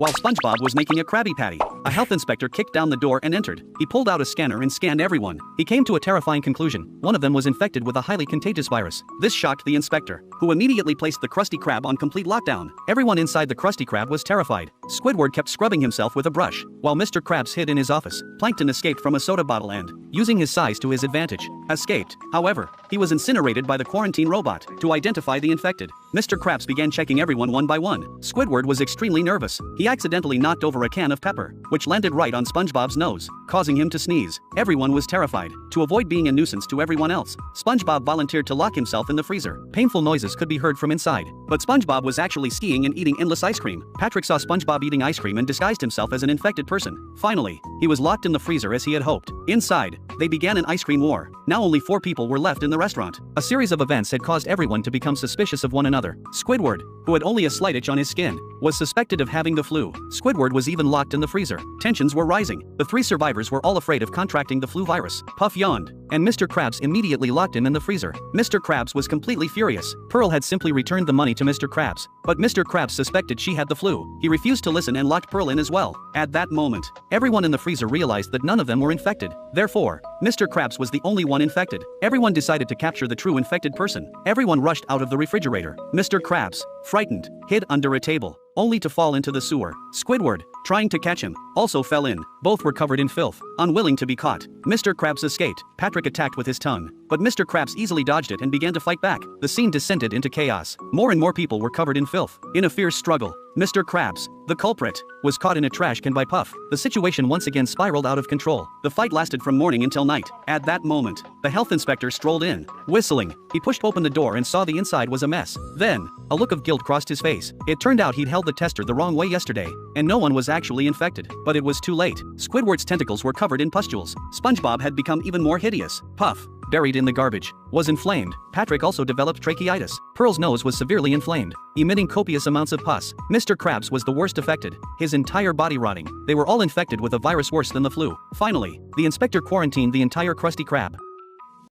while SpongeBob was making a Krabby Patty. A health inspector kicked down the door and entered. He pulled out a scanner and scanned everyone. He came to a terrifying conclusion. One of them was infected with a highly contagious virus. This shocked the inspector, who immediately placed the Krusty Krab on complete lockdown. Everyone inside the Krusty Krab was terrified. Squidward kept scrubbing himself with a brush, while Mr. Krabs hid in his office. Plankton escaped from a soda bottle and, using his size to his advantage, escaped. However, he was incinerated by the quarantine robot to identify the infected. Mr. Krabs began checking everyone one by one. Squidward was extremely nervous. He accidentally knocked over a can of pepper, which landed right on SpongeBob's nose, causing him to sneeze. Everyone was terrified. To avoid being a nuisance to everyone else, SpongeBob volunteered to lock himself in the freezer. Painful noises could be heard from inside, but SpongeBob was actually skiing and eating endless ice cream. Patrick saw SpongeBob eating ice cream and disguised himself as an infected person. Finally, he was locked in the freezer as he had hoped. Inside, they began an ice cream war. Now only 4 people were left in the restaurant. A series of events had caused everyone to become suspicious of one another. Squidward, who had only a slight itch on his skin, was suspected of having the flu. Squidward was even locked in the freezer. Tensions were rising. The 3 survivors were all afraid of contracting the flu virus. Puff yawned, and Mr. Krabs immediately locked him in the freezer. Mr. Krabs was completely furious. Pearl had simply returned the money to Mr. Krabs, but Mr. Krabs suspected she had the flu. He refused to listen and locked Pearl in as well. At that moment, everyone in the freezer realized that none of them were infected. Therefore, Mr. Krabs was the only one infected. Everyone decided to capture the true infected person. Everyone rushed out of the refrigerator. Mr. Krabs, frightened, hid under a table, only to fall into the sewer. Squidward, trying to catch him, also fell in. Both were covered in filth, unwilling to be caught. Mr. Krabs escaped. Patrick attacked with his tongue, but Mr. Krabs easily dodged it and began to fight back. The scene descended into chaos. More and more people were covered in filth. In a fierce struggle, Mr. Krabs, the culprit, was caught in a trash can by Puff. The situation once again spiraled out of control. The fight lasted from morning until night. At that moment, the health inspector strolled in. Whistling, he pushed open the door and saw the inside was a mess. Then, a look of guilt crossed his face. It turned out he'd held the tester the wrong way yesterday, and no one was actually infected. But it was too late. Squidward's tentacles were covered in pustules. SpongeBob had become even more hideous. Puff, buried in the garbage, was inflamed. Patrick also developed tracheitis. Pearl's nose was severely inflamed, emitting copious amounts of pus. Mr. Krabs was the worst affected, his entire body rotting. They were all infected with a virus worse than the flu. Finally, the inspector quarantined the entire Krusty Krab.